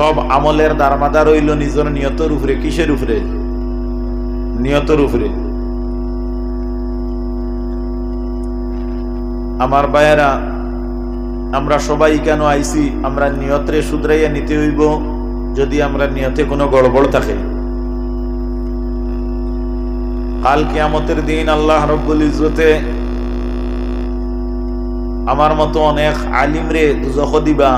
সব আমলের দারমাদার হইল নিজের নিয়তের উপরে। কিসের উপরে? নিয়তের উপরে। আমার ভাইয়েরা, আমরা সবাই কেন আইছি? আমরা নিয়তরে শুধরাইয়া নিতে হইব। যদি আমরা নিয়তে কোনো গড়বড় থাকে, কাল কিয়ামতের দিন আল্লাহ রাব্বুল ইজ্জতে আমার মতো অনেক আলিম রে দুজখ দিবা।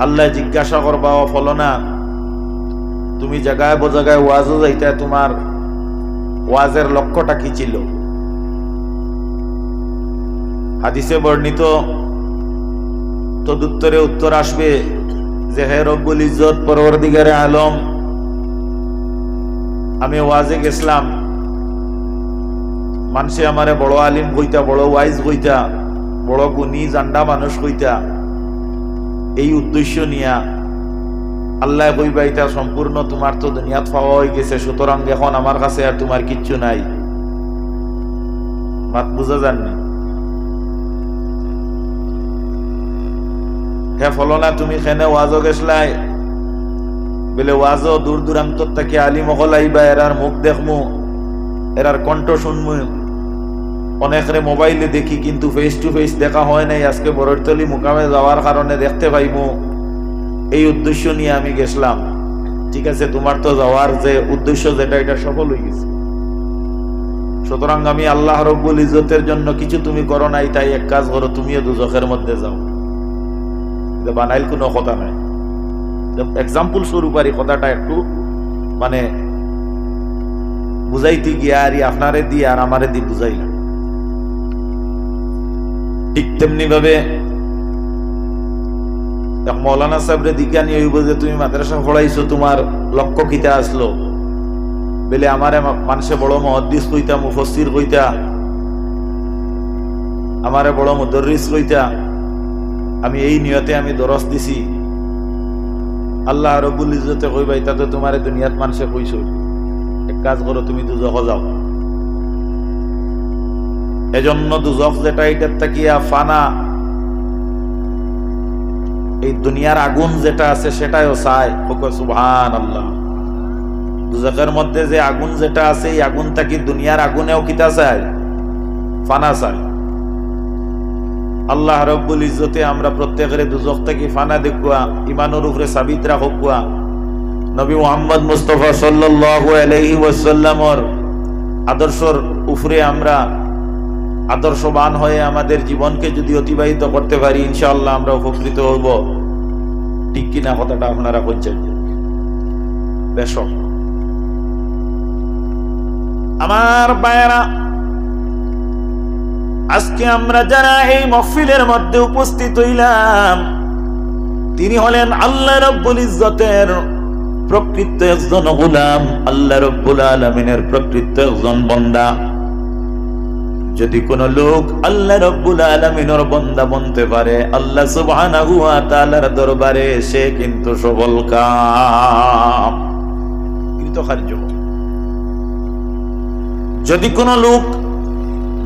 আল্লাহ জিজ্ঞাসা করবা, ও ফলনা, তুমি জায়গায় জায়গায় ওয়াজও যাইতা, তোমার ওয়াজের লক্ষ্যটা কি ছিল? হাদিসে বর্ণিত তদুত্তরে উত্তর আসবে যে, হে রব্বুল ইজ্জত, পরওয়ারদিগারে আলম, আমি ওয়াজে গেছিলাম, মানুষে আমারে বড় আলিম কইতা, বড় ওয়াইজ কইতা, বড় গুণী জান্ডা মানুষ কইতা। এই উদ্দেশ্য নিয়া আল্লাহ কইবা, এটা সম্পূর্ণ তোমার তো দুনিয়াত পাওয়া হয়ে গেছে, সুতরাং এখন আমার কাছে আর তোমার কিচ্ছু নাই। মাত বুঝা যাননি? হে ফলনা, তুমি খেনে ওয়াজও গেছলাই, বলে ওয়াজও দূর দূরান্ত থেকে আলিম হল আইবা, এরার মুখ দেখমু, এরার কণ্ঠ শুনমু। অনেকরে মোবাইলে দেখি, কিন্তু ফেস টু ফেস দেখা হয় নাই। আজকে বরৈতলি মুকামে যাওয়ার কারণে দেখতে পাইমু, এই উদ্দেশ্য নিয়ে আমি গেছিলাম। ঠিক আছে, তোমার তো যাওয়ার যে উদ্দেশ্য যেটা, এটা সফল হয়ে গেছে। সুতরাং আমি আল্লাহ রব্বুল ইজ্জতের জন্য কিছু তুমি করো নাই, তাই এক কাজ করো, তুমিও দুজখের মধ্যে যাও। বানাইল কোনো কথা নাই, এক্সাম্পল স্বরূপ আর কথাটা একটু মানে বুঝাইতে গিয়া আর আপনারে দিয়ে আর আমারে দিয়ে বুঝাইলাম। ঠিক তেমনি ভাবে মৌলানা সাহেবরে দিকে নিয়ে হইব যে, তুমি মাদ্রাসা পড়াইছো, তোমার লক্ষ্য কিতা আসলো? বলে আমারে মানুষে বড় মুহাদ্দিস কইতা, মুফাসসির কইতা, আমারে বড় মুদাররিস কইতা। আমি এই নিয়তে আমি দরস দিছি। আল্লাহ রাব্বুল ইজ্জতে কইবা, এটা তো তোমারে দুনিয়াত মানুষে কইছো, এক কাজ করো, তুমি দুজখ যাও। এজন্য দুজখ যেটা, এটার তাকিয়া ফানা, এই দুনিয়ার আগুন যেটা আছে সেটাও চায়। সুবহানাল্লাহ। দুজখের মধ্যে যে আগুন যেটা আছে, এই আগুনটা কি দুনিয়ার আগুনেও কিতা চায়? ফানা চায়। আল্লাহ রাব্বুল ইজ্জতে আমরা প্রত্যেকের দুজখ থেকে ফানা দেখুয়া, ইমানের উপরে সাবিত রাখুয়া, নবী মুহাম্মদ মুস্তাফা সাল্লাল্লাহু আলাইহি ওয়াসাল্লামর আদর্শর উপরে আমরা আদর্শবান হয়ে আমাদের জীবনকে যদি অতিবাহিত করতে পারি, ইনশাআল্লাহ আমরা উপকৃত হব। ঠিক কিনা কথাটা আপনারা বলছেন? বেশ, আমার ভাইয়েরা, আজকে আমরা যারা এই মাহফিলের মধ্যে উপস্থিত হইলাম, তিনি হলেন আল্লাহ রাব্বুল ইজ্জতের প্রকৃত একজন গোলাম, আল্লাহ রাব্বুল আলামিনের প্রকৃত একজন বান্দা। যদি কোন লোক আল্লাহ রাব্বুল আলামিনের বান্দা বনতে পারে, আল্লাহ সুবহানাহু ওয়া তাআলার দরবারে সে কিন্তু সফল কাম, কৃতকার্য। যদি কোন লোক,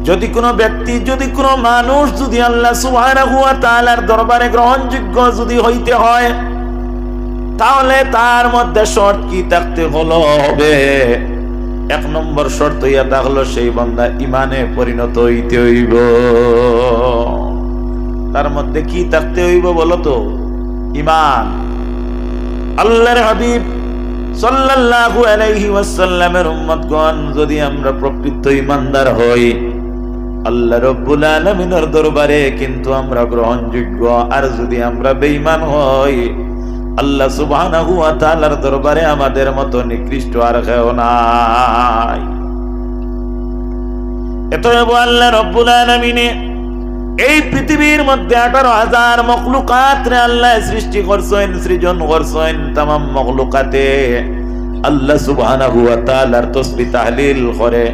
যদি কোনো ব্যক্তি, যদি কোনো মানুষ যদি আল্লাহ সুবহানাহু ওয়া তাআলার দরবারে গ্রহণযোগ্য যদি হইতে হয়, তাহলে তার মধ্যে শর্ত কি থাকতে হবে? এক নম্বর শর্ত ইয়া থাকলো, সেই বান্দা ইমানে পরিণত হইতে হইব। তার মধ্যে কি থাকতে হইব বলো তো? ইমান। আল্লাহর হাবিব সাল্লাল্লাহু আলাইহি ওয়াসাল্লামের উম্মতগণ যদি আমরা প্রকৃত ইমানদার হই, আল্লাহ রাব্বুল আলামিনের দরবারে কিন্তু আমরা গ্রহণযোগ্য। আর যদি আমরা বেঈমান হই, আল্লাহ সুবহানাহু ওয়া তাআলার দরবারে আমাদের মতো নিকৃষ্ট আর কেউ নাই। এতএব আল্লাহ রাব্বুল আলামিনে এই পৃথিবীর মধ্যে 18,000 মখলুকাত রে আল্লাহ সৃষ্টি করছেন, সৃজন করছেন। तमाम মখলুকাতে আল্লাহ সুবহানাহু ওয়া তাআলার তাসবিহ তাহলিল করে।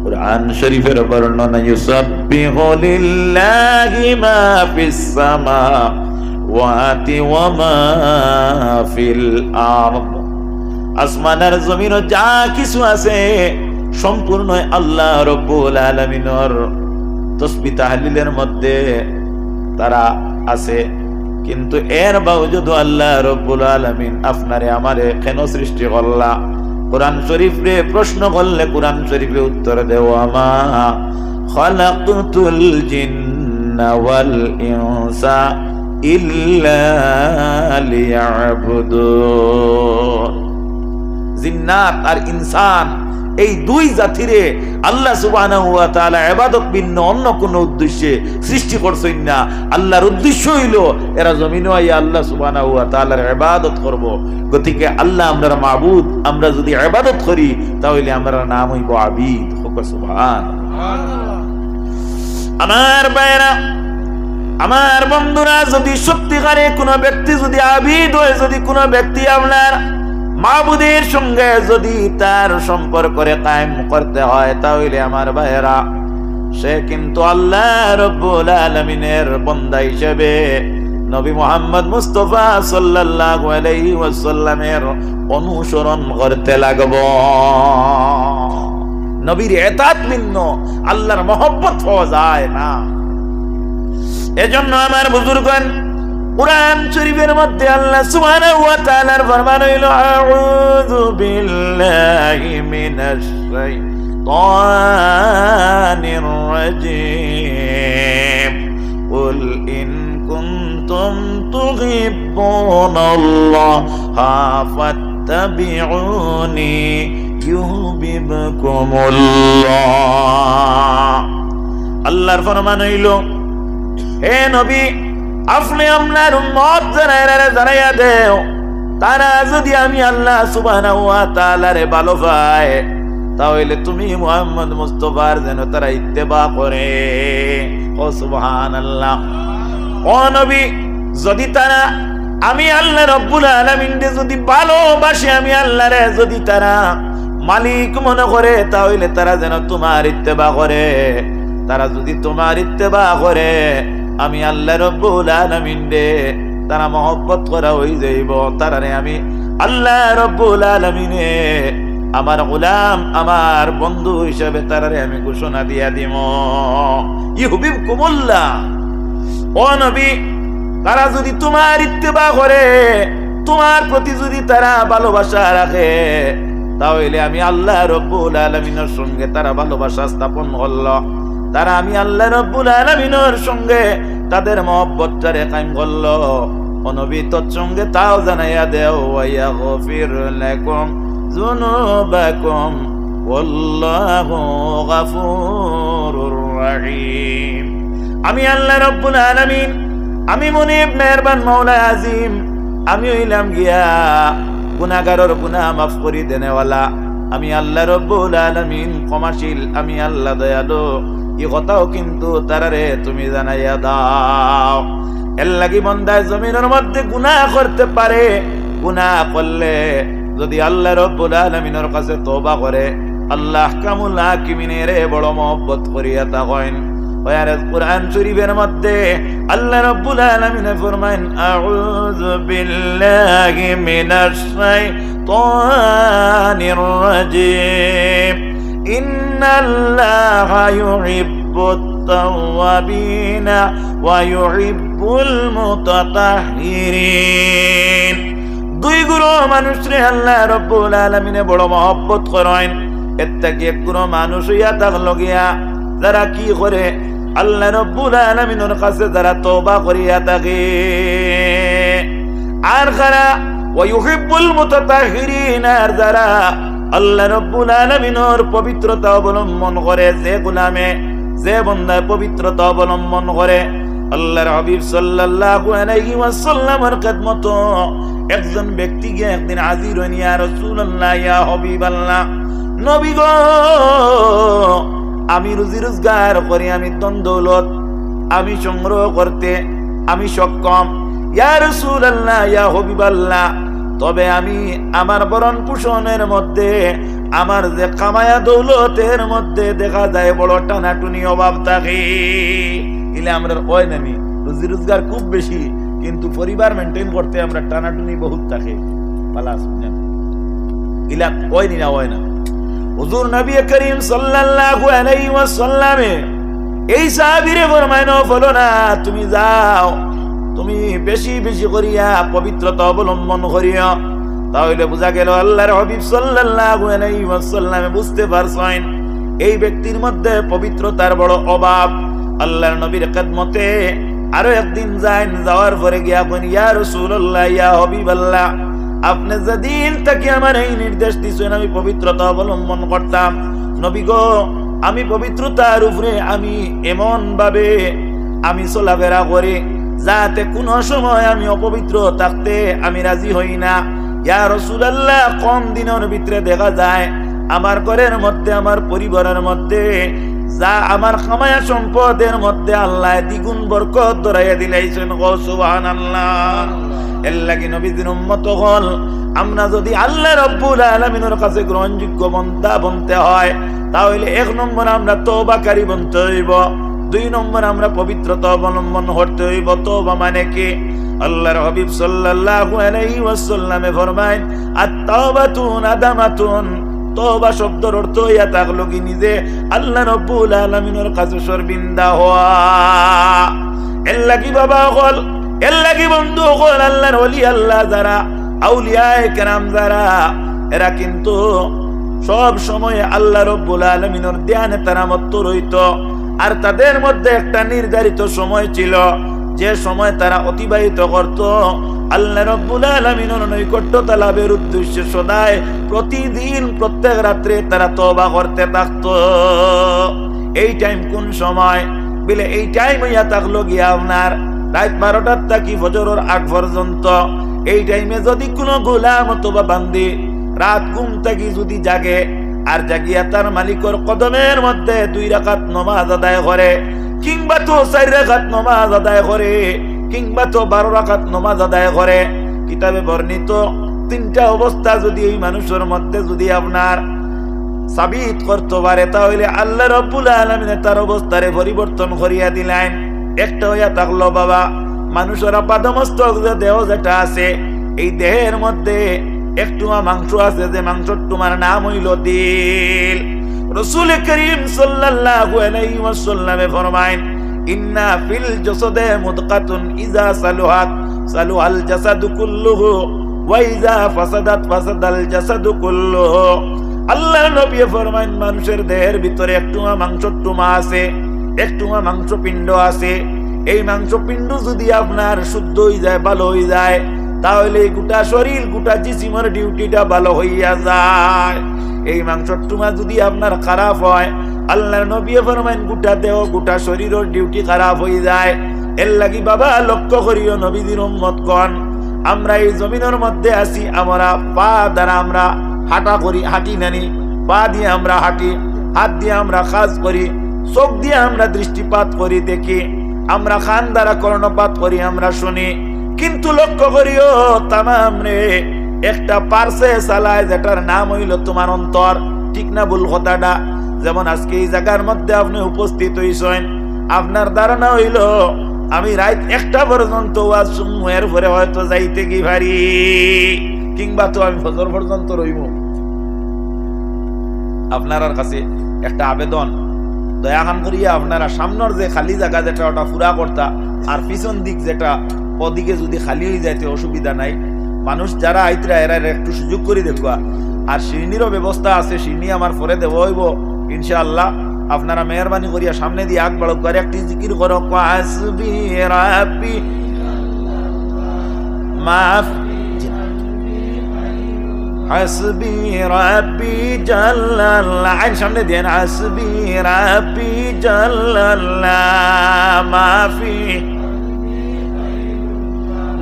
কুরআন শরীফের বর্ণনা, ইউসাব্বিহু লিল্লাহি মা ফিস সামাওয়াতি ওয়া মা ফিল আরদ। আসমান আর জমিন যা কিছু আছে সম্পূর্ণ আল্লাহ রাব্বুল আলামিনের তাসবিহ তাহলিলের মধ্যে তারা আছে। কিন্তু এর বাওজুদ আল্লাহ রব্বুল আলামিন আপনারে আমারে কেন সৃষ্টি করলা? কোরআন শরীফ রে প্রশ্ন করলে কোরআন শরীফে উত্তর দেও, আমা খালাকতুল জিন্না ওয়াল ইনসা ইল্লা লিয়াবুদুন। জিন্নাত আর ইনসান এই দুই জাতিরে আল্লাহ সুবহানাহু ওয়া তাআলা ইবাদত ভিন্ন অন্য কোন উদ্দেশ্যে সৃষ্টি করছেন না। আল্লাহর উদ্দেশ্য হইল এরা জমিনে আইয়া আল্লাহ সুবহানাহু ওয়া তাআলার ইবাদত করব। গতিকে আল্লাহ আমরার মাবুদ, আমরা যদি ইবাদত করি তাহলে আমরা নাম হইব আবিদ। সুবহানাল্লাহ। আমার ভাইরা, আমার বন্ধুরা, যদি সত্যিকারে কোনো ব্যক্তি যদি আবিদ হয়, যদি কোনো ব্যক্তি আপনার মাবুদের সঙ্গে যদি তার সম্পর্কে কায়েম করতে হয়, তাহলে আমার ভাইয়েরা সে কিন্তু আল্লাহ রব্বুল আলামিনের বান্দা হিসেবে নবী মুহাম্মদ মুস্তাফা সাল্লাল্লাহু আলাইহি ওয়াসাল্লামের অনুসরণ করতে লাগবে। নবীর ইতাআত ভিন্ন আল্লাহর মহব্বত পাওয়া যায় না। এজন্য আমার বুজুর্গগণ কুরআন শরীফের মধ্যে আল্লাহ সুবহানাহু ওয়া তাআলার ফরমান হইল, আউযু বিল্লাহি মিনাশ শাইতানির রাজীম, কুল ইন কুনতুম তুহিব্বুনাল্লাহা ফাত্তাবিউনি ইউহিব্বুকুমুল্লাহ। আল্লাহর ফরমান হইল, হে নবী, আপনি আপনার উম্মত জানাইয়া দেও, তারা যদি আমি আল্লাহ সুবহানাহু ওয়া তাআলারে ভালো পায়, তাহলে তুমি মুহাম্মদ মুস্তাফার যেন তারা ইত্তেবা করে। ও সুবহানাল্লাহ। ও নবী, যদি তারা আমি আল্লাহ রব্বুল আলামিনকে যদি ভালোবাসে, আমি আল্লাহরে যদি তারা মালিক মনে করে, তাহলে তারা যেন তোমার ইত্তেবা করে। তারা যদি তোমার ইত্তেবা করে, আমি আল্লাহ রব্বুল আলামিন রে তারা মহব্বত করা হয়ে যাইব। তারারে আমি আল্লাহ রব্বুল আলামিনে আমার গোলাম, আমার বন্ধু হিসেবে তারারে আমি ঘোষণা দিয়া দিব, ইউহিব্বুকুমুল্লাহ। ও নবী, তারা যদি তোমার ইত্তেবা করে, তোমার প্রতি যদি তারা ভালোবাসা রাখে, তাহলে আমি আল্লাহ রব্বুল আলামিনের সঙ্গে তারা ভালোবাসা স্থাপন করলো। তারা আমি আল্লাহ রব্বুল আলামিনের সঙ্গে তাদের মহব্বতটারে কায়েম করলো। ও নবী, তৎসঙ্গে তাও জানাইয়া দেও, ওয়া ইয়াগফির লাকুম যুনুবাকুম ওয়াল্লাহু গফুরুর রহিম। আমি আল্লাহ রব্বুল আলামিন, আমি মুনিব মেহেরবান মাওলা আজিম, আমি হইলাম গিয়া গুনাহগারের গুনাহ মাফ করি দেনেওয়ালা। আমি আল্লাহ রব্বুল আলামিন ক্ষমাশীল, আমি আল্লাহ দয়ালু। এই কথাও কিন্তু তারারে তুমি জানাইয়া দাও। এর লাগি বান্দায় জমিনের মধ্যে গুনাহ করতে পারে, গুনাহ করলে যদি আল্লাহ রব্বুল আলামিনের কাছে তওবা করে, আল্লাহ কামুল হাকিমিনের বড় মহব্বত করিয়া থাকেন। ওয়ারে কুরআন শরীফের মধ্যে আল্লাহ রব্বুল আলামিন ফরমান, আউযু বিল্লাহি মিনাশ শাইতানির রাজীম, ইন্নাল্লাহা ইউহিব্বুত তাওয়াবিনা ওয়া ইউহিব্বুল মুতাতাহহিরিন। দুই গুরু মানুষরে আল্লাহ রব্বুল আলামিনে বড় মহব্বত করেন। এর থেকে এক গুরু মানুষ হইয়া থাকলো গিয়া যারা কি করে, আল্লাহ রব্বুল আলামিনের কাছে যারা তওবা করিয়া থাকে। আর যারা ওয়া ইউহিব্বুল মুতাতাহহিরিন, আর যারা আল্লাহ রব্বুল আলামিনের পবিত্রতা অবলম্বন করে, যে গোলামে যে বান্দা পবিত্রতা অবলম্বন করে, আল্লাহর হাবিব সাল্লাল্লাহু আলাইহি ওয়াসাল্লামের খেদমত একজন ব্যক্তি গিয়ে একদিন হাজির হইনি, ইয়া রাসূলুল্লাহ, ইয়া হাবিবাল্লাহ, নবী গো, আমি রুজি রোজগার করি, আমি ধন দৌলত আমি সংগ্রহ করতে আমি সক্ষম, ইয়া রাসূলুল্লাহ, ইয়া হাবিবাল্লাহ, তবে আমি আমার ভরণ পোষণের মধ্যে, আমার যে কামায়া দৌলতের মধ্যে দেখা যায় বড় টানাটুনি অভাব থাকে। ইলে আমরা হয় না, রুজি রোজগার খুব বেশি, কিন্তু পরিবার মেনটেন করতে আমরা টানাটুনি বহুত থাকে। ইলা হয় না, হয় না। হুজুর নবী করিম সাল্লাল্লাহু আলাইহি ওয়াসাল্লামে এই সাহাবীরে ফরমায়নো, বলো না তুমি যাও তুমি বেশি বেশি করিয়া পবিত্রতা অবলম্বন করিও। তাহলে বোঝা গেল আল্লাহর হাবিব সাল্লাল্লাহু আলাইহি ওয়াসাল্লাম বুঝতে পারছেন এই ব্যক্তির মধ্যে পবিত্রতার বড় অভাব। আল্লাহর নবীর খেদমতে আরো একদিন যান, যাওয়ার পরে গিয়া বলেন, ইয়া রাসূলুল্লাহ, ইয়া হাবিবাল্লাহ, আপনি যেদিন থেকে আমার এই নির্দেশ দিয়েছেন আমি পবিত্রতা অবলম্বন করতাম, নবী গো আমি পবিত্রতার উপরে আমি এমন ভাবে আমি চলাফেরা করি যাতে কোনো সময় আমি অপবিত্র থাকতে আমি রাজি হই না। ইয়া রাসূলুল্লাহ, কম দিনের ভিতরে দেখা যায় আমার ঘরের মধ্যে আমার পরিবারের মধ্যে যা আমার কামায়া সম্পদের মধ্যে আল্লাহ দ্বিগুণ বরকত ধরাইয়া দিলাইছেন। সুবহানাল্লাহ। এর লাগি নবীর উম্মত হল আমরা যদি আল্লাহ রাব্বুল আলামিনের কাছে গ্রহণযোগ্য বান্দা বনতে হয় তাহলে 1 নম্বর আমরা তওবাকারী বনতে হইব, 2 নম্বর আমরা পবিত্রতা অবলম্বন করতে হইব। তওবা মানে কি? আল্লাহর হাবিব সাল্লাল্লাহু আলাইহি ওয়াসাল্লামে ফরমায়, আত-তাওবাতু নাদামাতুন। তওবা শব্দের অর্থ ইয়া থাকলো কি নিজে আল্লাহ রাব্বুল আলামিনের কাছে শর্মিন্দা হওয়া। এর লাগি বাবা হল, এর লাগি বন্ধু হল, আল্লাহর ওলি আল্লাহ যারা আউলিয়ায়ে কেরাম যারা এরা কিন্তু সব সময় আল্লাহ রাব্বুল আলামিনের ধ্যানে তারা মত্ত রইত। আর তাদের মধ্যে একটা নির্ধারিত সময় ছিল যে সময় তারা অতিবাহিত করত আল্লাহ রাব্বুল আলামিনের নৈকট্যতা লাভের উদ্দেশ্যে সদায় প্রতিদিন প্রত্যেক রাত্রে তারা তওবা করতে থাকত। এই টাইম কোন সময়? বলে এই টাইম হইয়া থাকলো গিয়া আপনার রাত 12টার থেকে ফজরের আগ পর্যন্ত। এই টাইমে যদি কোনো গোলাম অথবা বান্দি রাত ঘুম থেকে যদি জাগে আর জাগিয়া তার মালিকের কদমের মধ্যে 2 রাকাত নামাজ আদায় করে, কিংবা তো 4 রাকাত নামাজ আদায় করে, কিংবা তো 12 রাকাত নামাজ আদায় করে, কিতাবে বর্ণিত 3টা অবস্থা যদি এই মানুষের মধ্যে যদি আপনার সাবিত করতে পারে তাহলে আল্লাহ রাব্বুল আলামিন তার অবস্থারে পরিবর্তন করিয়া দিলেন। একটা হইয়া থাকলো বাবা মানুষের পাদমস্তক যে দেহ যেটা আছে এই দেহের মধ্যে একটু মাংস আছে, যে মাংসর তোমার নাম হইল দিল। রাসূল করিম সাল্লাল্লাহু আলাইহি ওয়াসাল্লামে ফরমায়েন, ইন্না ফিল জাসাদে মুদগাতুন ইযা সালুহাত সালুহাল জাসাদু কুল্লুহু ওয়া ইযা ফাসাদাত ফাসাদাল জাসাদু কুল্লুহু। আল্লাহর নবী ফরমায়েন মানুষের দেহের ভিতরে একটু মাংসর টুমা আছে, একটু মাংসপিণ্ড আছে। এই মাংসপিণ্ড যদি আপনার শুদ্ধ হয়ে যায়, ভালো হয়ে যায়, তাহলে গোটা শরীর গোটা জিসিমের ডিউটিটা ভালো হইয়া যায়। এই মাংসর টুমা যদি আপনার খারাপ হয় আল্লাহর নবী ফরমায়েন গোটা দেহ গোটা শরীরের ডিউটি খারাপ হয়ে যায়। এর লাগি বাবা লক্ষ্য করিও নবীর উম্মতগণ, আমরা এই জমিনের মধ্যে আছি, আমরা পা দ্বারা আমরা হাঁটা করি, হাঁটি নানি, পা দিয়ে আমরা হাঁটি, হাত দিয়ে আমরা কাজ করি, চোখ দিয়ে আমরা দৃষ্টিপাত করি, দেখি, আমরা কান দ্বারা কর্ণপাত করি, আমরা শুনি। কিন্তু লক্ষ্য করিও তামাম রে একটা পার্সে চালায় যেটার নাম হইল তোমার অন্তর। ঠিক না ভুল কথাটা? যেমন আজকে এই জায়গার মধ্যে আপনি উপস্থিত হইছেন, আপনার ধারণা হইল আমি রাত 1টা পর্যন্ত ওয়াজ শুনবো, এর পরে হয়তো যাইতে কি পারি, কিংবা তো আমি ফজর পর্যন্ত রইব। আপনার কাছে একটা আবেদন, দয়াখান করিয়া আপনারা সামনের যে খালি জায়গা যেটা ওটা পুরা করতা, আর পিছন দিক যেটা ওদিকে যদি খালি হয়ে যাইতে অসুবিধা নাই। মানুষ যারা আইতরা এরা একটু সুযোগ করে দেখবা। আর সিঁড়িরও ব্যবস্থা আছে, সিঁড়ি আমার পরে দেব হইব ইনশাআল্লাহ। আপনারা মেহরবানি করিয়া সামনে দিয়ে আগ বাড়ক করে একটি জিকির করো, হাসবি রাব্বি মাফ হাসবি রাব্বি জাল্লাল্লাহ। আইন সামনে দেন, হাসবি রাব্বি জাল্লাল্লাহ মাফি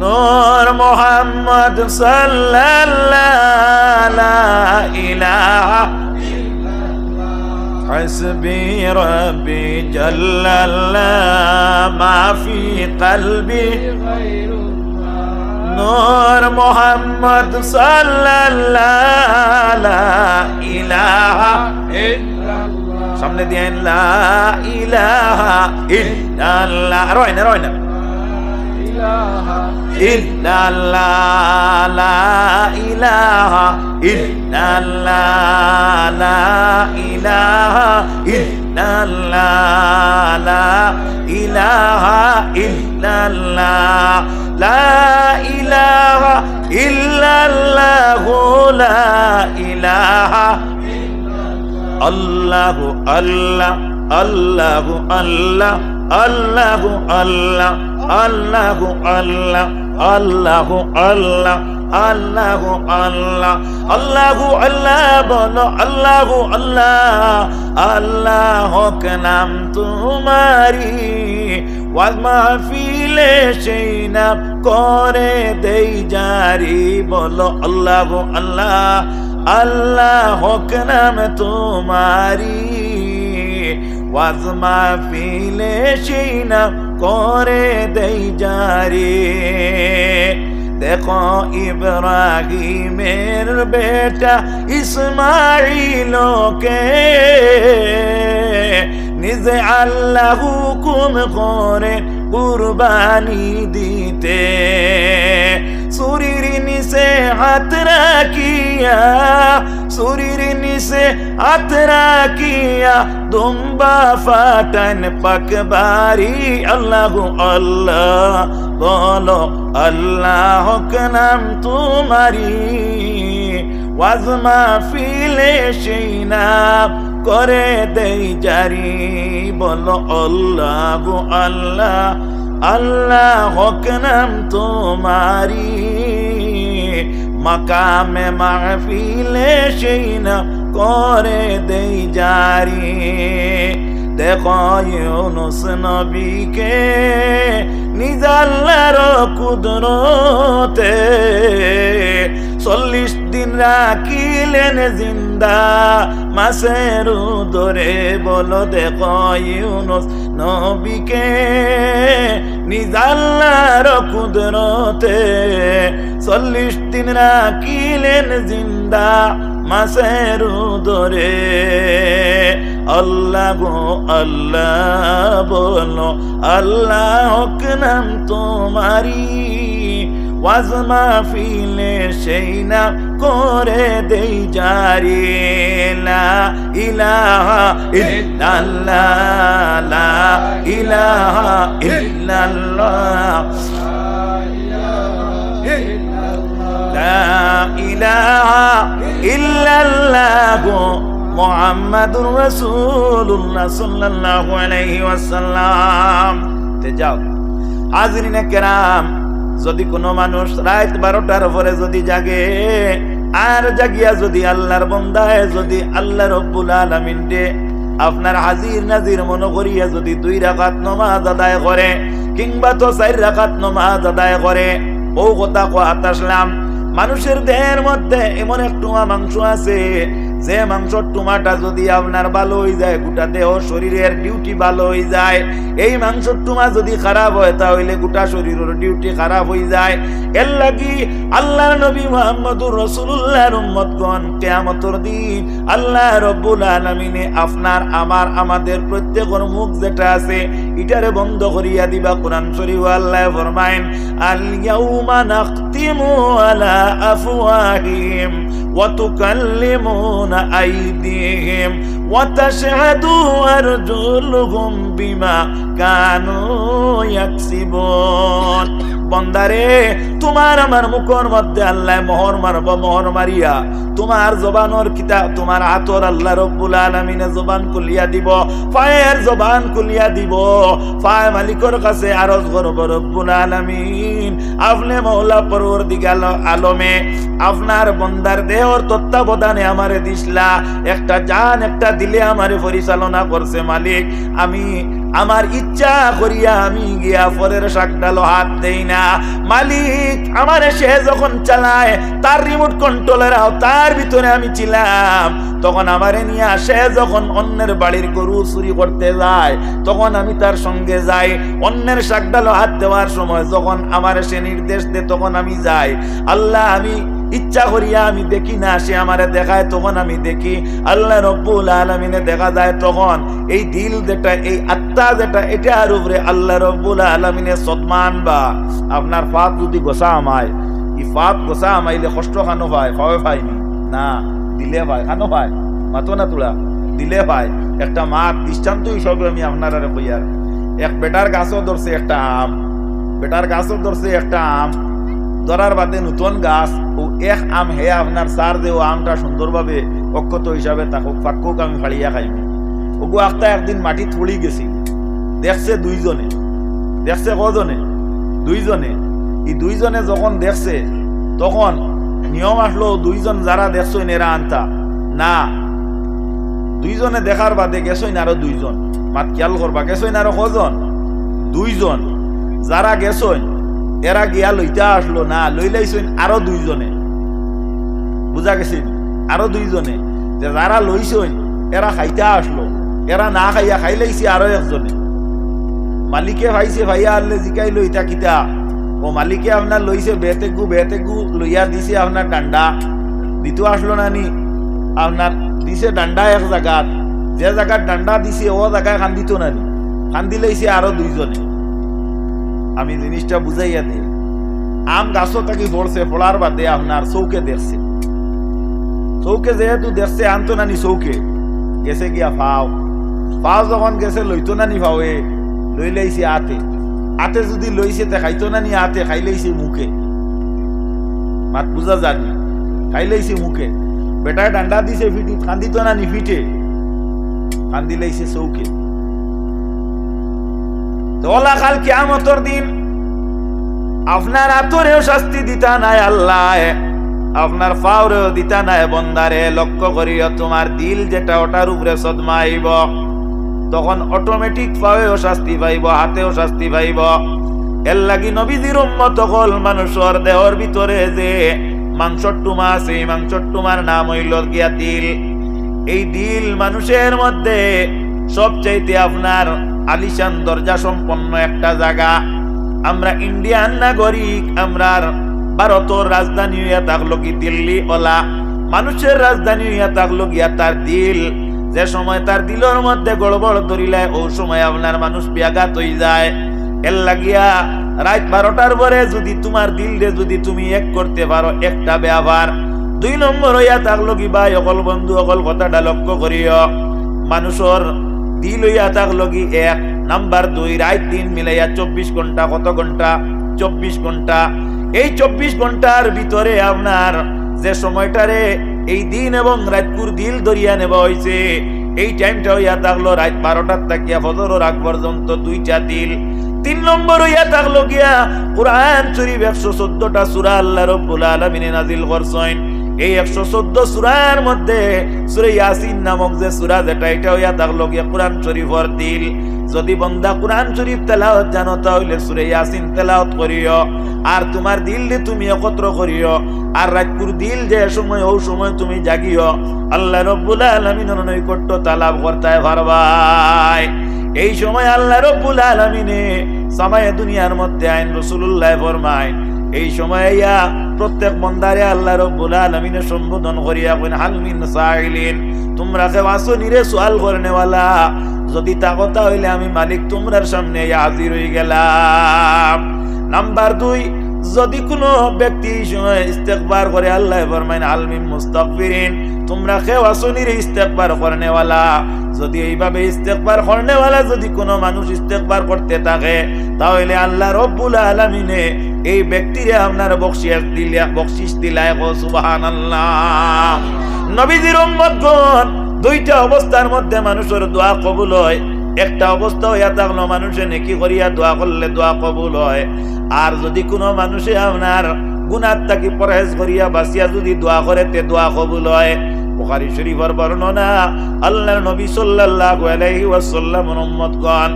নূর মুহাম্মদ সাল্লাল্লাহু লা ইলাহা ইল্লাল্লাহ। হাসবি রাব্বি জাল্লাল্লাহ মাফি কলবি নূর মুহাম্মদ সাল্লাল্লাহু লা ইলাহা ইল্লাল্লাহ। সামনে দিয়েন, লা ইলাহা ইল্লাল্লাহ। রয়না রয়না, ইল্লাল্লাহ লা ইলাহা ইল্লাল্লাহ লা ইলাহা ইল্লাল্লাহ লা ইলাহা ইল্লাল্লাহ। ইল্লাল্লাহ লা ইলাহা ইল্লাল্লাহ লা ইলাহা আল্লাহু আল্লাহ আল্লাহু আল্লাহ আল্লাহু আল্লাহ আল্লাহু আল্লাহ আল্লাহু আল্লাহ আল্লাহু আল্লাহ আল্লাহু আল্লাহ বলো আল্লাহু আল্লাহ আল্লাহ হক নাম তোমারি ওয়াজ মাহফিলে সেই নাম করে দেই জারি বলো আল্লাহু আল্লাহ আল্লাহ হক নাম তোমারি ওয়াজ মাহফিলে সেই নাম করে দেই জারি দেখো ইব্রাহিমের বেটা ইসমাইলকে নিজে আল্লাহ হুকুম করে কুরবানি দিতে সুরির নিচে হাত রাখিয়া সুরির নিচে হাত রাখিয়া দুম্বা ফাটান পাকবারি আল্লাহু আল্লাহ বলো আল্লাহ হক নাম তোমারি ওয়াজ মাহফিলে সেই নাম করে দেই জারি বলো আল্লাহু আল্লাহ আল্লাহ হক নাম তোমারি মাকামে মাহফিলে সেই নাম করে দেই জারি দেখো ইউনুস নবীকে নিজ আল্লাহর কুদরতে 40 দিন রাখিলেন জিন্দা মাছের উদরে বলো দেখো ইউনুস নবীকে নিজ আল্লাহর কুদরতে 40 দিন রাখিলেন জিন্দা মাছের উদরে আল্লাহ গো আল্লাহ বলো আল্লাহ হক নাম তোমারি ওয়াজ মাহফিলে সেই নাম করে দেই জারি লা ইলাহা ইল্লাল্লাহ লা ইলাহা ইল্লাল্লাহ লা ইলাহা ইল্লাল্লাহ মুহাম্মাদুর রাসূলুল্লাহ সাল্লাল্লাহু আলাইহি ওয়াসাল্লাম তে যাও হাজরিনে কেরাম যদি কোনো মানুষ রাত 12টার পরে যদি জাগে আর জাগিয়া যদি আল্লাহর বান্দায় যদি আল্লাহ রাব্বুল আলামিন দে আপনার হাজির নাজির মনে করিয়া যদি 2 রাকাত নামাজ আদায় করে কিংবা তো 4 রাকাত নামাজ আদায় করে ও কথা কইতে আসলাম মানুষের দেহের মধ্যে এমন একটু মাংস আছে যে মাংসর টুমাটা যদি আপনার ভালো হয়ে যায় গোটা দেহ শরীরের ডিউটি ভালো হয়ে যায় এই মাংসর টুমা যদি খারাপ হয় তাহলে গোটা শরীরের ডিউটি খারাপ হয়ে যায় এর লাগি আল্লাহর নবী মুহাম্মদুর রাসূলুল্লাহর উম্মতগণ কিয়ামতের দিন আল্লাহ রাব্বুল আলামিনে আপনার আমার আমাদের প্রত্যেকের মুখ যেটা আছে এটারে বন্ধ করিয়া দিবা কোরআন শরীফ আল্লাহ ফরমায়েন আল ইয়াউমা নাখতিমু আলা আফওয়াহিহিম ওয়া তুকাল্লিমুনা আইদিহিম ওয়া তাশহাদু আরজুলুহুম বিমা কানু ইয়াকসিবুন বন্দারে তোমার আমার মুখের মধ্যে আল্লাহ মোহর মারব মোহর মারিয়া তোমার জবানের কিতাব তোমার হাতর আল্লাহ রাব্বুল আলামিনে জবান খুলিয়া দিব পায়ের জবান খুলিয়া দিব পায় মালিকের কাছে আরজ করব রব্বুল আলামিন আপনি মাওলা পরওয়ারদিগার আলমে আপনার বন্দার দেহর তত্ত্বাবধানে আমারে দিছলা একটা জান একটা দিলে আমারে পরিচালনা করছে মালিক আমি আমার ইচ্ছা করিয়া আমি গিয়া পরের শাকডালো হাত দেই না মালিক আমারে সে যখন চালায় তার রিমোট কন্ট্রোলের তার ভিতরে আমি ছিলাম তখন আমারে নিয়ে সে যখন অন্যের বাড়ির গরু চুরি করতে যায় তখন আমি তার সঙ্গে যাই অন্যের শাকডালো হাত দেওয়ার সময় যখন আমারে সে নির্দেশ দেয় তখন আমি যাই আল্লাহ আমি ইচ্ছা করিয়া আমি দেখি না সে আমারে দেখায় তখন আমি দেখি আল্লাহ রাব্বুল আলামিনে দেখা যায় তখন এই দিল যেটা এই আত্মা যেটা এটার উপরে আল্লাহ রাব্বুল আলামিনে সদমান বা আপনার ফাত যদি গোসা আমায় এই ফাত গোসা আমাইলে কষ্ট খানো ভাই ফাওয়ে পাইনি না দিলে ভাই খানো ভাই মাতো না তোলা দিলে ভাই একটা মা দৃষ্টান্ত হিসাবে আমি আপনারা কইয়ার এক বেটার গাছও ধরছে একটা আম বেটার গাছও ধরছে একটা আম, ধরার বাদে নতুন গাছ ও এক আম হে আপনার সার দে ও আমটা সুন্দরভাবে অক্ষত হিসাবে থাকুক ফাঁকুক আমি ফাড়িয়া খাইব। ওগু আখটা একদিন মাটি থড়ি গেছি, দেখছে দুইজনে, দেখছে কজনে? দুইজনে। এই দুইজনে যখন দেখছে তখন নিয়ম আসলো দুইজন যারা দেখছেন এরা আনতা না, দুইজনে দেখার বাদে গেছেন আরো দুইজন, মাত খেয়াল করবা গেছেন আরো কজন? দুইজন। যারা গেছেন এরা গিয়া লইতা আসলো না, লইলাইছেন আরো দুইজনে, বুঝা গেছেন? আরো দুইজনে। যারা লইছেন এরা খাইতা আসলো, এরা না খাইয়া খাইলাইছে আরো একজনে। মালিকে ভাইছে ভাইয়া আনলে জিকাই লইতা কিতা? ও মালিকে আপনার লইছে বেতেগু লইয়া দিছে আপনার ডান্ডা, দিতে আসলো না নি? আপনার দিছে ডান্ডা এক জায়গাত, যে জায়গার ডান্ডা দিছে ও জায়গায় খান দিত না নি? খান দিলাইছে আরো দুইজনে। আমি জিনিসটা বুঝাইয়া দিই। আম গাছও থাকি পড়ছে, পড়ার বাদে আপনার চৌকে দেখছে, চৌকে যেহেতু দেখছে আনতো নানি চৌকে গেছে গিয়া ফাও, ফাও যখন গেছে লইতো নানি ফাওয়ে লইলাইছে আতে, আতে যদি লইছে তে খাইতো নানি আতে, খাইলাইছে মুখে, মাত বুঝা জানি, খাইলাইছে মুখে। বেটায় ডান্ডা দিছে ফিটি, কান্দিত নানি ফিটে, কান্দি লাইছে চৌকে। তোলা কাল কিয়ামতের দিন আপনার আতরেও শাস্তি দিতা নাই আল্লাহ, আপনার ফাওরেও দিতা নাই বন্দারে। লক্ষ্য করিও তোমার দিল যেটা ওটার উপরে সদমা আইব, তখন অটোমেটিক পাওয়েও শাস্তি পাইব, হাতেও শাস্তি পাইব। এর লাগি নবীজির উম্মত হল মানুষের দেহর ভিতরে যে মাংসর টুমা আছে, এই মাংসর টুমার নাম হইল গিয়া দিল। এই দিল মানুষের মধ্যে সবচাইতে আপনার আলিশান দরজা সম্পন্ন একটা জায়গা। আমরা ইন্ডিয়ান নাগরিক, আমরা ভারতের রাজধানী হইয়া থাকলো কি দিল্লি ওলা, মানুষের রাজধানী হইয়া থাকলো গিয়া তার দিল। যে সময় তার দিলের মধ্যে গড়বড় ধরিলে ও সময় আপনার মানুষ ব্যাঘাত হয়ে যায়। এর লাগিয়া রাত 12টার পরে যদি তোমার দিল রে যদি তুমি এক করতে পারো একটা ব্যবহার, 2 নম্বর হইয়া থাকলো কি ভাই অকল বন্ধু অকল কথাটা লক্ষ্য করিও, মানুষের দিল হইয়া থাকলো কি 1, নাম্বার 2 রাত দিন মিলাইয়া 24 ঘন্টা। কত ঘন্টা? 24 ঘন্টা। এই 24 ঘন্টার ভিতরে আপনার যে সময়টারে এই দিন এবং রাতপুর দিল ধরিয়া নেওয়া হয়েছে, এই টাইমটা হইয়া থাকলো রাত 12টার থাকিয়া ফজরের আগ পর্যন্ত 2টা দিল। 3 নম্বর হইয়া থাকলো গিয়া কুরআন শরীফ 114টা সূরা আল্লাহ রাব্বুল আলামিন নাযিল করছেন। এই 114 সূরার মধ্যে সূরা ইয়াসিন নামক যে সূরা, যেটা এটা হইয়া থাকলো গিয়া কুরআন শরীফের দিল। যদি বান্দা কুরআন শরীফ তেলাওয়াত জানো তাহলে সূরা ইয়াসিন তেলাওয়াত করিও, আর তোমার দিল দিয়ে তুমি একত্র করিও। আর রাতপুর দিল যে সময় ও সময় তুমি জাগিও, আল্লাহ রাব্বুল আলামিনের নৈকট্য তালাব করতে পারবাই। এই সময় আল্লাহ রাব্বুল আলামিনে সামায়ে দুনিয়ার মধ্যে আইন রাসূলুল্লাহ ফরমায়, এই সময় ইয়া প্রত্যেক বান্দারে আল্লাহ রাব্বুল আলামিনে সম্বোধন করিয়া কইন হাল মিন সাইলিন, তোমরা কে আসো নিরে সওয়াল করনেওয়ালা, যদি তাকতা হইলে আমি মালিক তোমরার সামনে হাজির হয়ে গেলাম। নাম্বার 2, যদি কোনো ব্যক্তি এই সময় ইস্তেগফার করে আল্লাহ ফরমায় হাল মিন মুস্তাগফিরিন, তোমরা কে আসো নিরে ইস্তেগফার করনেওয়ালা। যদি এইভাবে ইস্তেগফার করনেওয়ালা যদি কোনো মানুষ ইস্তেগফার করতে থাকে তাহলে আল্লাহ রাব্বুল আলামিনে এই ব্যক্তিরে আপনার বকশিশ দিলায়। সুবহানাল্লাহ। নবীজির উম্মতগণ 2টা অবস্থার মধ্যে মানুষের দোয়া কবুল হয়। একটা অবস্থা হইয়া থাকলো মানুষে নেকি করিয়া দোয়া করলে দোয়া কবুল হয়, আর যদি কোনো মানুষে আপনার গুনাহ থেকে পরহেজ করিয়া বাঁচিয়া যদি দোয়া করে তে দোয়া কবুল হয়। বুখারী শরীফের বর্ণনা, আল্লাহর নবী সাল্লাল্লাহু আলাইহি ওয়াসাল্লাম উম্মতগণ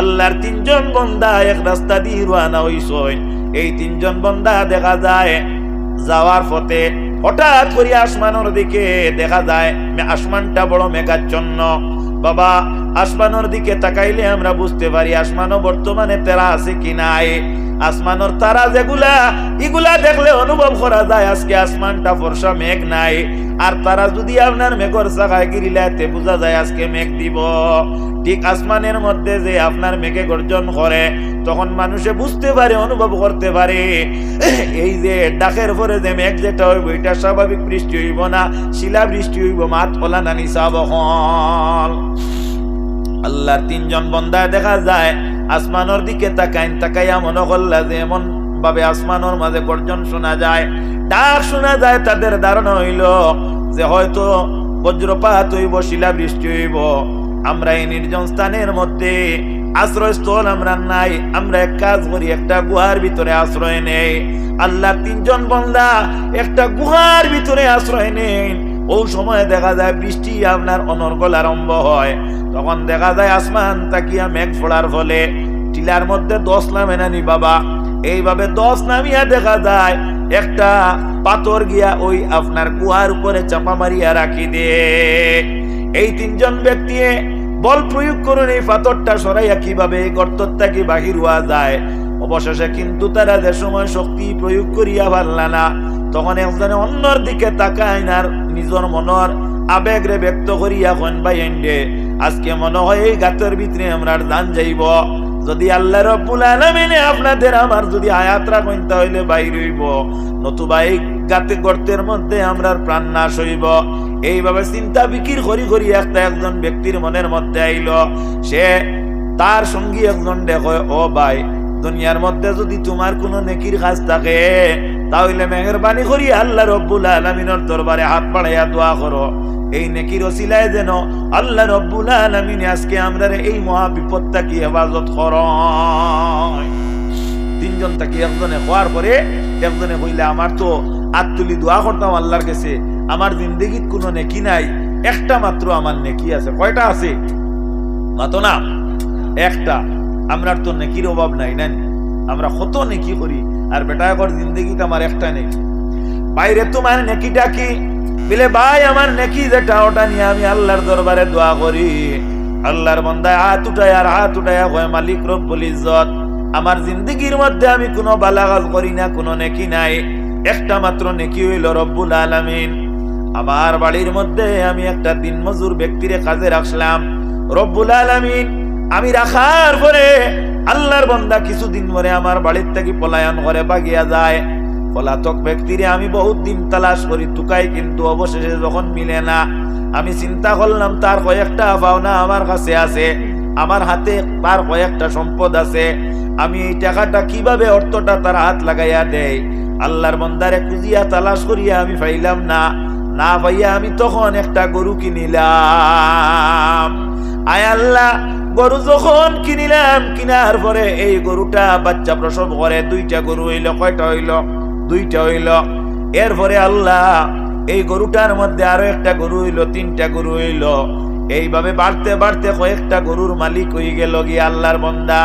আল্লাহর 3 জন বান্দা এক রাস্তা দিয়ে রওনা হইছেন। এই 3 জন বান্দা দেখা যায় যাওয়ার পথে হঠাৎ করে আসমানের দিকে দেখা যায় আসমানটা বড় মেঘাচ্ছন্ন। বাবা, আসমানের দিকে তাকাইলে আমরা বুঝতে পারি আসমানও বর্তমানে তারা আছে কি নাই। আসমানের তারা যেগুলা এগুলা দেখলে অনুভব করা যায় আজকে আসমানটা ফর্সা মেঘ নাই। আর তারা যদি আপনার মেঘর চাকায় গিরিলাতে বোঝা যায় আজকে মেঘ দিব। ঠিক আসমানের মধ্যে যে আপনার মেঘে গর্জন করে তখন মানুষে বুঝতে পারে, অনুভব করতে পারে এই যে ডাকের পরে যে মেঘ যেটা হইব এটা স্বাভাবিক বৃষ্টি হইব না, শিলা বৃষ্টি হইব, মাত ফলা নানি সাবহল। আল্লাহর 3 জন বান্দা দেখা যায় আসমানের দিকে তাকাইয়া মনে করলা যে এমন ভাবে আসমানের মাঝে গর্জন শোনা যায়, ডাক শোনা যায়, তাদের ধারণা হইল যে হয়তো বজ্রপাত হইব, শিলাবৃষ্টি হইব। আমরা এই নির্জন স্থানের মধ্যে আশ্রয়স্থল আমরা নাই, আমরা এক কাজ করি, একটা গুহার ভিতরে আশ্রয় নেই। আল্লাহ তিনজন বান্দা একটা গুহার ভিতরে আশ্রয় নেই। ওই সময় দেখা যায় বৃষ্টি আপনার অনর্গল আরম্ভ হয়। তখন দেখা যায় আসমান তাকিয়া মেঘ ফোড়ার ফলে টিলার মধ্যে 10 নামে নানি বাবা, এইভাবে 10 নামিয়া দেখা যায় একটা পাথর গিয়া ওই আপনার গুহার উপরে চাপা মারিয়া রাখি দে। এই তিনজন ব্যক্তি বল প্রয়োগ করুন এই পাথরটা সরাইয়া কিভাবে গর্তর থেকে বাহির হওয়া যায়। অবশেষে কিন্তু তারা যে সময় শক্তি প্রয়োগ করিয়া পারলা না, তখন একজনে অন্যর দিকে তাকায় না, নিজের মনের আবেগ রে ব্যক্ত করিয়া কোন ভাই এন্ডে আজকে মনে হয় এই গাতের ভিতরে আমরা জান যাইব। যদি আল্লাহ রব্বুল আলামিনে আপনাদের আমার যদি আয়াতরা কইতে হইলে বাইর হইব, নতুবা এই গাতে গর্তের মধ্যে আমরা প্রাণ নাশ হইব। এইভাবে চিন্তা বিকির করি করি একজন ব্যক্তির মনের মধ্যে আইল। সে তার সঙ্গী একজন দেখো, ও ভাই, দুনিয়ার মধ্যে যদি তোমার কোনো নেকির কাজ থাকে তাহলে মেহেরবানি করি আল্লাহ রব্বুল আলামিনের দরবারে হাত বাড়াইয়া দোয়া করো, এই নেকির ওসিলায় যেন আল্লাহ রব্বুল আলামিন আজকে আমরা এই মহা বিপদটা কি হেফাজত করেন। তিনজন থাকি একজনে হওয়ার পরে একজনে কইলে আমার তো আত্মলি দোয়া করতাম আল্লাহর কাছে, আমার জিন্দগিত কোনো নেকি নাই, একটা মাত্র আমার নেকি আছে। কয়টা আছে? মাতো না একটা। আমরার তো নেকির অভাব নাই না, আমরা কত নেকি করি, আর বেটা একর জিন্দগিতে আমার একটা নেকি। বাইরে তোমার নেকিটা কি? বলে ভাই আমার নেকি যেটা ওটা নিয়ে আমি আল্লাহর দরবারে দোয়া করি। আল্লাহর বান্দা হাত উঠায়া কয়, মালিক রব্বুল ইজ্জত, আমার জিন্দগির মধ্যে আমি কোনো বালা কাজ করি না, কোনো নেকি নাই, একটা মাত্র নেকি হইল রব্বুল আলামিন আমার বাড়ির মধ্যে আমি একটা দিনমজুর ব্যক্তিরে কাজে রাখলাম। রব্বুল আলামিন আমি রাখার পরে আল্লাহর বান্দা কিছুদিন পরে আমার বাড়ির থেকে পলায়ন করে বাগিয়া যায়। পলাতক ব্যক্তিরে আমি বহুত দিন তালাশ করি, টুকাই, কিন্তু অবশেষে যখন মিলে না, আমি চিন্তা করলাম তার কয়েকটা পাওনা আমার কাছে আছে, আমার হাতে তার কয়েকটা সম্পদ আছে, আমি এই টাকাটা কিভাবে অর্থটা তার হাত লাগাইয়া দেয়। আল্লাহর বান্দারে খুঁজিয়া তালাশ করিয়া আমি পাইলাম না, না পাইয়া আমি তখন একটা গরু কিনিলাম। আয় আল্লাহ, গরু যখন কিনিলাম, কিনার পরে এই গরুটা বাচ্চা প্রসব করে, 2টা গরু হইল। কয়টা হইল? 2টা হইল। এরপরে আল্লাহ এই গরুটার মধ্যে আরো একটা গরু হইল, 3টা গরু হইল। এইভাবে বাড়তে বাড়তে কয়েকটা গরুর মালিক হয়ে গেল গিয়ে আল্লাহর বান্দা।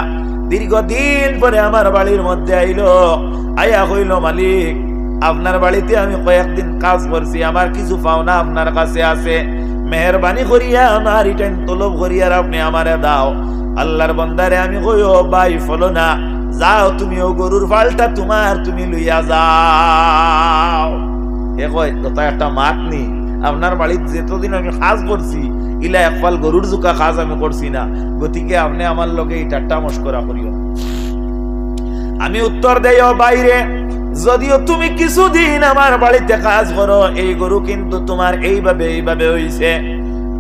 দীর্ঘদিন পরে আমার বাড়ির মধ্যে আইলো, আয়া হইল, মালিক আপনার বাড়িতে আমি কয়েকদিন কাজ করছি, আমার কিছু পাওনা আপনার কাছে আছে, মেহরবানি করিয়া আমার রিটার্ন তলব করিয়া আপনি আমারে দাও। আল্লাহর বান্দারে আমি কই, ও ভাই ফলো না, যাও তুমি ও গরুর ফালটা তোমার, তুমি লইয়া যাও। এ কয়, তো একটা মাত নি, আপনার বাড়িতে যেতদিন আমি কাজ করছি ইলা একফাল গরুর জুকা কাজ আমি করছি না, গতিকে আপনি আমার লগে এই ঠাট্টা মস্করা করিও। আমি উত্তর দেই, ও বাইরে, যদিও তুমি কিছুদিন আমার বাড়িতে কাজ করো, এই গরু কিন্তু তোমার এইভাবে হইছে।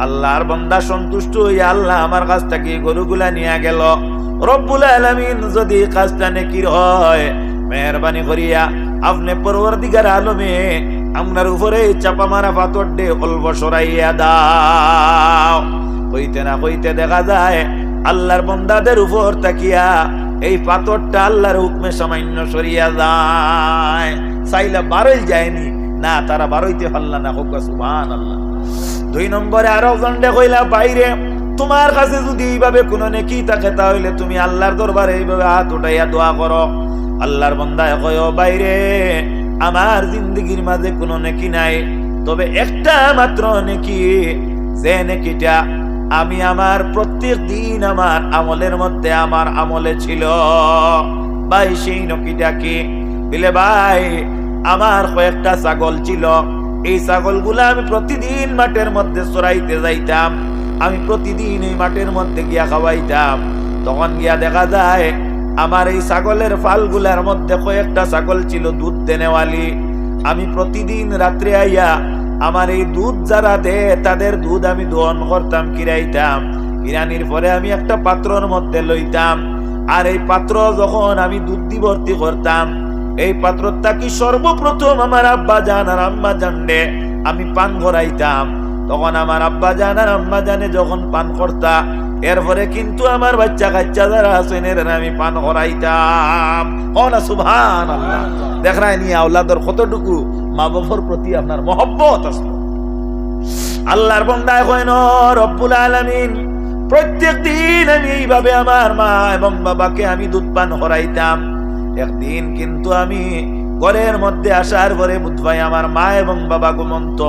আল্লাহর বান্দা সন্তুষ্ট হইয়া আল্লাহ আমার কাছ থেকে গরুগুলা নিয়ে গেল। রব্বুল আলামিন যদি কাজটা নেকির হয়, মেহরবানি করিয়া আপনি পরওয়ারদিগার আলমে আপনার উপরে চাপা মারা পাথর দে অল্প সরাইয়া দাও। হইতে না হইতে দেখা যায় আল্লাহর বান্দাদের উপর তাকিয়া এই পাথরটা আল্লাহর হুকমে সামান্য সরিয়া যায়। চাইলা বারোই যায়নি না, তারা বারোইতে পারলা না। হোক সুবহানাল্লাহ। 2 নম্বরে আরো জন্ডে কইলা, বাইরে তোমার কাছে যদি এইভাবে কোনো নেকি থাকে তাহলে তুমি আল্লাহর দরবারে এইভাবে হাত উঠাইয়া দোয়া করো। আল্লাহর বান্দায় কয়, বাইরে আমার জিন্দগির মাঝে কোনো নেকি নাই, তবে একটা মাত্র নেকি, যে নেকিটা আমি আমার প্রত্যেক দিন আমার আমলের মধ্যে আমার আমলে ছিল। ভাই সেই নেকিটা কি? বলে ভাই আমার কয়েকটা ছাগল ছিল, এই ছাগলগুলা আমি প্রতিদিন মাঠের মধ্যে চড়াইতে যাইতাম, আমি প্রতিদিন এই মাঠের মধ্যে গিয়া খাওয়াইতাম। তখন গিয়া দেখা যায় আমার এই ছাগলের ফালগুলার মধ্যে কয়েকটা ছাগল ছিল দুধ দেনেওয়ালি। আমি প্রতিদিন রাত্রে আইয়া আমার এই দুধ যারা দে তাদের দুধ আমি দোহন করতাম, কিরাইতাম। কিরানির পরে আমি একটা পাত্রর মধ্যে লইতাম। আর এই পাত্র যখন আমি দুধ দিয়ে ভর্তি করতাম, এই পাত্রটা কি সর্বপ্রথম আমার আব্বা জান আর আম্মা জানলে আমি পান করাইতাম। তখন আমার আব্বা জান আর আম্মা জানে যখন পান করতা, এরপরে কিন্তু আমার বাচ্চা কাচ্চা যারা আছেন এর আমি পান করাইতাম। না সুবহানাল্লাহ। দেখ রায় নি আওলাদর কতটুকু মা বাবার প্রতি আপনার মহব্বত আসলো। আল্লাহর বান্দায় কইন রব্বুল আলামিন প্রত্যেক দিন আমি এইভাবে আমার মা এবং বাবাকে আমি দুধ পান করাইতাম। একদিন কিন্তু আমি ঘরের মধ্যে আসার পরে বুধবাই আমার মা এবং বাবা ঘুমন্ত।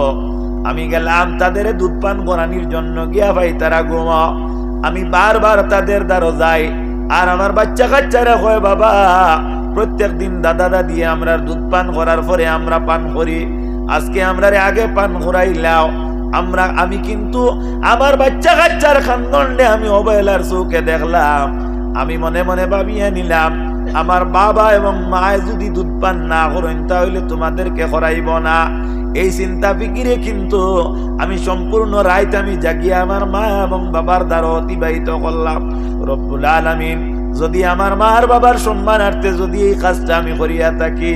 আমি গেলাম তাদের দুধ পান করানির জন্য, গিয়া ভাই তারা ঘুমা। আমি বারবার তাদের দ্বারা যাই, আর আমার বাচ্চা কাচ্চারা কয় বাবা প্রত্যেক দিন দাদা দাদি আমরা দুধ পান করার পরে আমরা পান করি, আজকে আমরা আগে পান করাইলাও। আমি কিন্তু আমার বাচ্চা কাচ্চার খান্দন্ডে আমি অবহেলার চোখে দেখলাম। আমি মনে মনে ভাবিয়া নিলাম আমার বাবা এবং মা যদি দুধ পান না করেন তাহলে তোমাদেরকে করাইব না। এই চিন্তা ফিকিরে কিন্তু আমি সম্পূর্ণ রাত আমি জাগিয়ে আমার মা এবং বাবার দ্বারা অতিবাহিত করলাম। রব্বুল আলামিন যদি আমার মার বাবার সম্মানার্থে যদি এই কাজটা আমি করিয়া থাকি,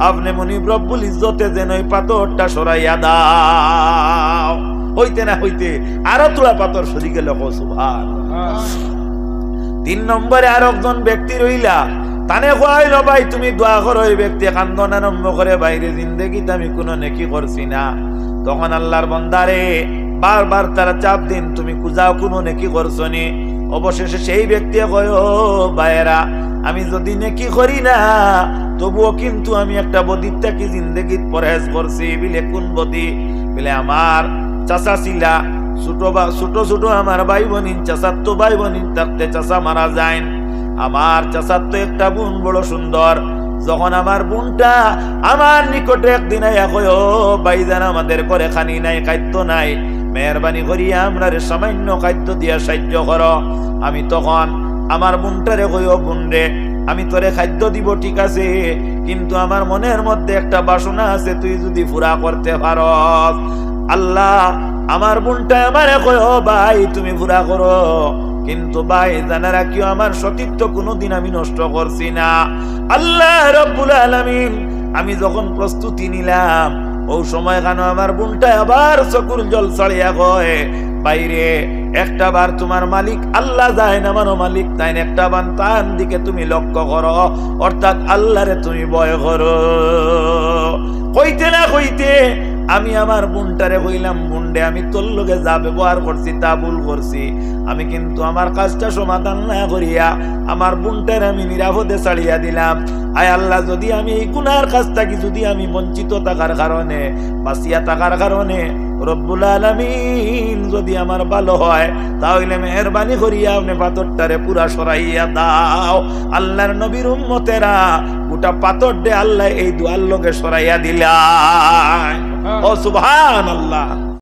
আপনি মুনিব রব্বুল ইজ্জতে যেন ওই পাথরটা সরাইয়া দাও। হইতে না হইতে আরো তোলা পাথর সরি গেল। সুবহানাল্লাহ। 3 নম্বরে আর একজন ব্যক্তি রইলা, তানে কইল ভাই তুমি দোয়া করো, ওই ব্যক্তি কান্দন আরম্ভ করে বাইরে জিন্দেগিতে আমি কোনো নেকি করছি না। তখন আল্লাহর বান্দারে বারবার তারা চাপ দিন তুমি কুজাও কোনো নেকি করছো নি। অবশেষে সেই ব্যক্তি কয় ও ভাইয়েরা আমি যদি নেকি করি না তবুও কিন্তু আমি একটা বদির থেকে জিন্দেগিত পরহেজ করছি। বিলে কোন বদি? বলে আমার চাচা ছিলা ছোট ছোট আমার ভাই বোনিন, চাচার তো ভাই বোনিন থাকতে চাচা মারা যায়। আমার চাচার তো একটা বোন বড় সুন্দর। যখন আমার বোনটা আমার নিকটে একদিন আইয়া কয় ও ভাইজান আমাদের ঘরে খানি নাই, খাদ্য নাই, মেহরবানি করিয়া আমরা সামান্য খাদ্য দিয়া সাহায্য করো। আমি তখন আমার বোনটারে কই ও বোন রে আমি তোরে খাদ্য দিব ঠিক আছে, কিন্তু আমার মনের মধ্যে একটা বাসনা আছে, তুই যদি পুরা করতে পারস। আল্লাহ আমার বোনটা আমারে কয় ও ভাই তুমি পুরা করো, কিন্তু ভাই জানা রাখিও আমার সতীত্ব কোনোদিন আমি নষ্ট করছি না। আল্লাহ রব্বুল আলামিন আমি যখন প্রস্তুতি নিলাম ও সময় কেন আমার বোনটা আবার চকুর জল ছাড়িয়া কয় বাইরে একটা বার তোমার মালিক আল্লাহ যায় না মানো মালিক তাই একটা বার তার দিকে তুমি লক্ষ্য করো, অর্থাৎ আল্লাহরে তুমি ভয় করো। কইতে না কইতে আমি আমার বোনটারে কইলাম বোনডে আমি তোর লগে যা ব্যবহার করছি তা ভুল করছি, আমি কিন্তু আমার কাজটা সমাধান না করিয়া আমার বোনটারে আমি নিরাপদে ছাড়িয়া দিলাম। আয় আল্লাহ যদি আমি এই গুনার কাজ থাকি, যদি আমি বঞ্চিত থাকার কারণে বাঁচিয়া থাকার কারণে রব্বুল আলামিন যদি আমার ভালো হয় তাহলে মেহেরবানি করিয়া আপনি পাথরটারে পুরা সরাইয়া দাও। আল্লাহর নবীর উম্মতেরা গোটা পাথর দে আল্লাহ এই দুয়ার লগে সরাইয়া দিলা। ও সুবহানাল্লাহ।